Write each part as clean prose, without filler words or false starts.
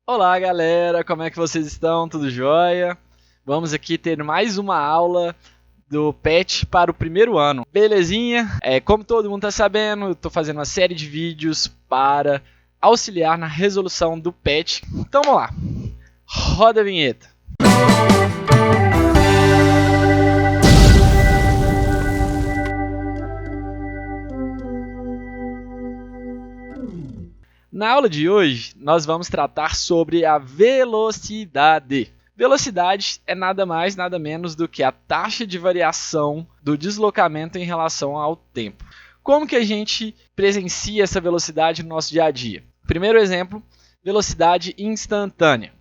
Olá galera, como é que vocês estão? Tudo jóia? Vamos aqui ter mais uma aula do PET para o primeiro ano. Belezinha? Como todo mundo está sabendo, eu estou fazendo uma série de vídeos para auxiliar na resolução do PET. Então vamos lá, roda a vinheta. Na aula de hoje, nós vamos tratar sobre a velocidade. Velocidade é nada mais, nada menos do que a taxa de variação do deslocamento em relação ao tempo. Como que a gente presencia essa velocidade no nosso dia a dia? Primeiro exemplo, velocidade instantânea.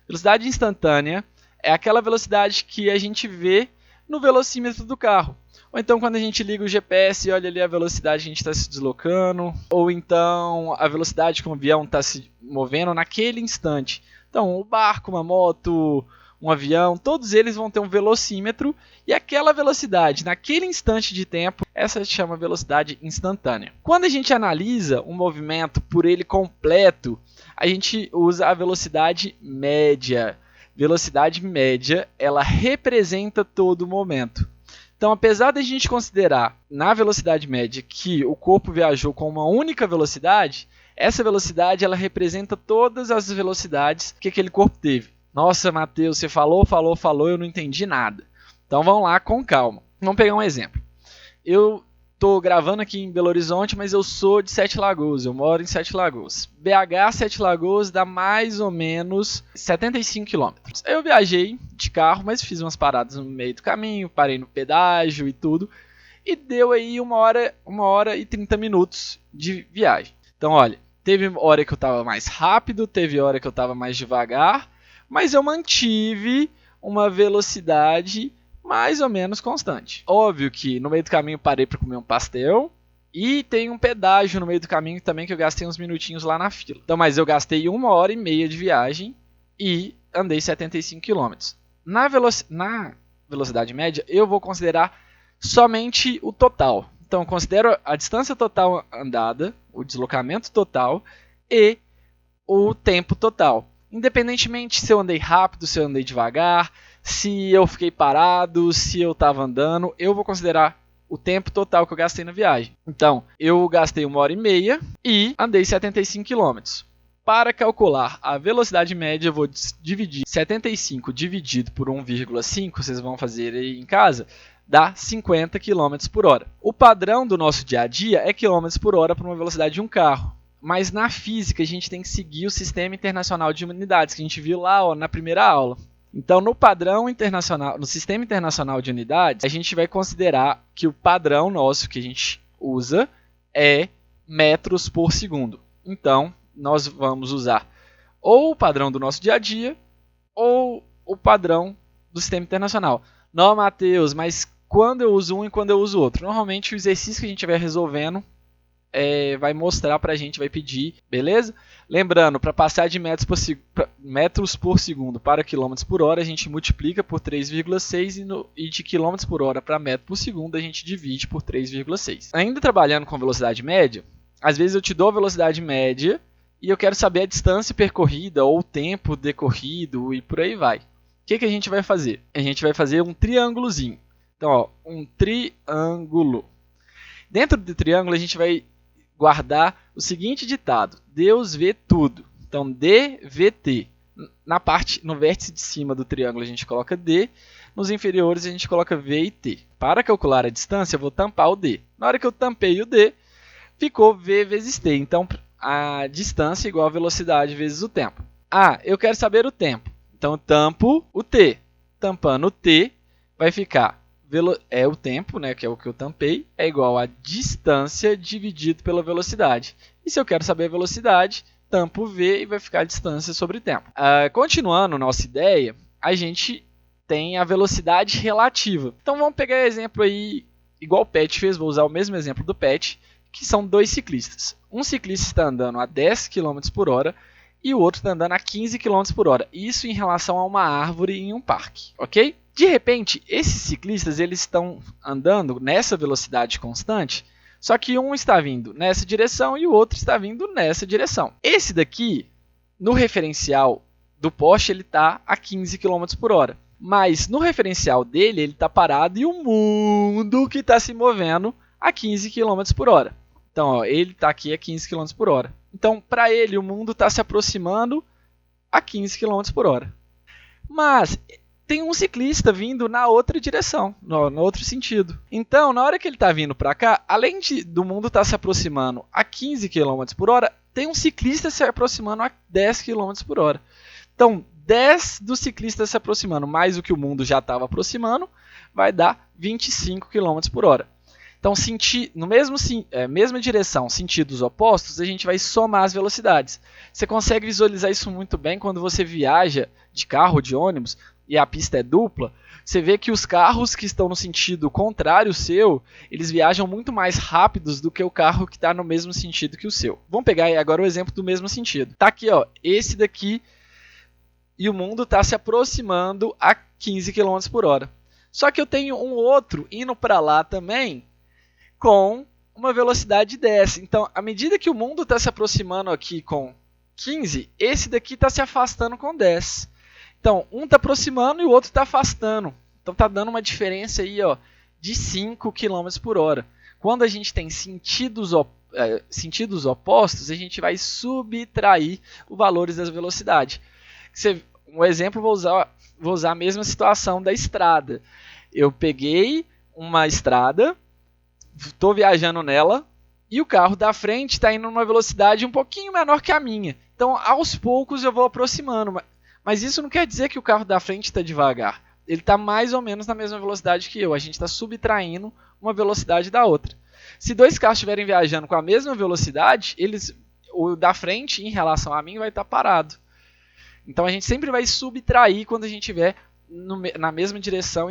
Velocidade instantânea é aquela velocidade que a gente vê no velocímetro do carro. Ou então quando a gente liga o GPS e olha ali a velocidade que a gente está se deslocando, ou então a velocidade que o avião está se movendo naquele instante. Então o barco, uma moto, um avião, todos eles vão ter um velocímetro e aquela velocidade naquele instante de tempo, essa se chama velocidade instantânea. Quando a gente analisa um movimento por ele completo, a gente usa a velocidade média. Velocidade média, ela representa todo o momento. Então, apesar de a gente considerar na velocidade média que o corpo viajou com uma única velocidade, essa velocidade ela representa todas as velocidades que aquele corpo teve. Nossa, Matheus, você falou, eu não entendi nada. Então, vamos lá com calma. Vamos pegar um exemplo. Eu estou gravando aqui em Belo Horizonte, mas eu sou de Sete Lagoas, eu moro em Sete Lagoas. BH, Sete Lagoas dá mais ou menos 75 km. Eu viajei de carro, mas fiz umas paradas no meio do caminho, parei no pedágio e tudo, e deu aí 1 hora e 30 minutos de viagem. Então, olha, teve hora que eu estava mais rápido, teve hora que eu estava mais devagar, mas eu mantive uma velocidade mais ou menos constante. Óbvio que no meio do caminho parei para comer um pastel e tem um pedágio no meio do caminho também que eu gastei uns minutinhos lá na fila. Então, mas eu gastei 1h30 de viagem e andei 75 km. Na velocidade média, eu vou considerar somente o total. Então, eu considero a distância total andada, o deslocamento total e o tempo total. Independentemente se eu andei rápido, se eu andei devagar, se eu fiquei parado, se eu estava andando, eu vou considerar o tempo total que eu gastei na viagem. Então, eu gastei 1h30 e andei 75 km. Para calcular a velocidade média, eu vou dividir 75 dividido por 1,5, vocês vão fazer aí em casa, dá 50 km por hora. O padrão do nosso dia a dia é km por hora para uma velocidade de um carro. Mas na física a gente tem que seguir o Sistema Internacional de Unidades, que a gente viu lá na primeira aula. Então, no padrão internacional, no Sistema Internacional de Unidades, a gente vai considerar que o padrão nosso que a gente usa é metros por segundo. Então, nós vamos usar ou o padrão do nosso dia a dia ou o padrão do Sistema Internacional. Não, Matheus, mas quando eu uso um e quando eu uso outro? Normalmente, o exercício que a gente estiver resolvendo vai mostrar para a gente, vai pedir, beleza? Lembrando, para passar de metros por segundo para quilômetros por hora, a gente multiplica por 3,6 e de quilômetros por hora para metro por segundo a gente divide por 3,6. Ainda trabalhando com velocidade média, às vezes eu te dou a velocidade média e eu quero saber a distância percorrida ou o tempo decorrido e por aí vai. O que a gente vai fazer? A gente vai fazer um triângulozinho. Então, ó, um triângulo. Dentro do triângulo a gente vai guardar o seguinte ditado: Deus vê tudo. Então, DVT. No vértice de cima do triângulo a gente coloca D, nos inferiores a gente coloca V e T. Para calcular a distância, eu vou tampar o D. Na hora que eu tampei o D, ficou V vezes T. Então, a distância é igual a velocidade vezes o tempo. Ah, eu quero saber o tempo. Então, eu tampo o T. Tampando o T, vai ficar o tempo, né, que é o que eu tampei, é igual a distância dividido pela velocidade. E se eu quero saber a velocidade, tampo V e vai ficar a distância sobre o tempo. Continuando nossa ideia, a gente tem a velocidade relativa. Então vamos pegar exemplo aí, igual o PET fez, vou usar o mesmo exemplo do PET, que são dois ciclistas. Um ciclista está andando a 10 km por hora e o outro está andando a 15 km por hora. Isso em relação a uma árvore em um parque, ok? De repente, esses ciclistas eles estão andando nessa velocidade constante, só que um está vindo nessa direção e o outro está vindo nessa direção. Esse daqui no referencial do poste ele está a 15 km por hora. Mas no referencial dele ele está parado e o mundo que está se movendo a 15 km por hora. Então ó, ele está aqui a 15 km por hora. Então para ele o mundo está se aproximando a 15 km por hora. Mas tem um ciclista vindo na outra direção, no outro sentido. Então, na hora que ele está vindo para cá, além do mundo estar se aproximando a 15 km por hora, tem um ciclista se aproximando a 10 km por hora. Então, 10 do ciclista se aproximando mais o que o mundo já estava aproximando, vai dar 25 km por hora. Então, no mesma direção, sentidos opostos, a gente vai somar as velocidades. Você consegue visualizar isso muito bem quando você viaja de carro ou de ônibus e a pista é dupla. Você vê que os carros que estão no sentido contrário ao seu, eles viajam muito mais rápidos do que o carro que está no mesmo sentido que o seu. Vamos pegar aí agora o exemplo do mesmo sentido. Tá aqui, ó, esse daqui e o mundo está se aproximando a 15 km por hora. Só que eu tenho um outro indo para lá também com uma velocidade 10. Então, à medida que o mundo está se aproximando aqui com 15, esse daqui está se afastando com 10. Então, um está aproximando e o outro está afastando. Então, está dando uma diferença aí, ó, de 5 km por hora. Quando a gente tem sentidos opostos, a gente vai subtrair os valores das velocidades. Um exemplo, vou usar a mesma situação da estrada. Eu peguei uma estrada, estou viajando nela, e o carro da frente está indo numa velocidade um pouquinho menor que a minha. Então, aos poucos eu vou aproximando. Mas isso não quer dizer que o carro da frente está devagar. Ele está mais ou menos na mesma velocidade que eu. A gente está subtraindo uma velocidade da outra. Se dois carros estiverem viajando com a mesma velocidade, o da frente, em relação a mim, vai estar parado. Então a gente sempre vai subtrair quando a gente estiver na mesma direção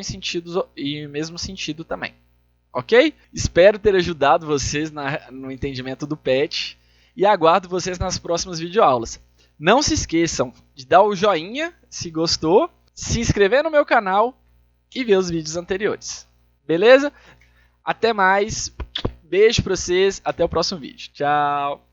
e mesmo sentido também. Ok? Espero ter ajudado vocês no entendimento do PET e aguardo vocês nas próximas videoaulas. Não se esqueçam de dar o joinha se gostou, se inscrever no meu canal e ver os vídeos anteriores. Beleza? Até mais. Beijo pra vocês. Até o próximo vídeo. Tchau.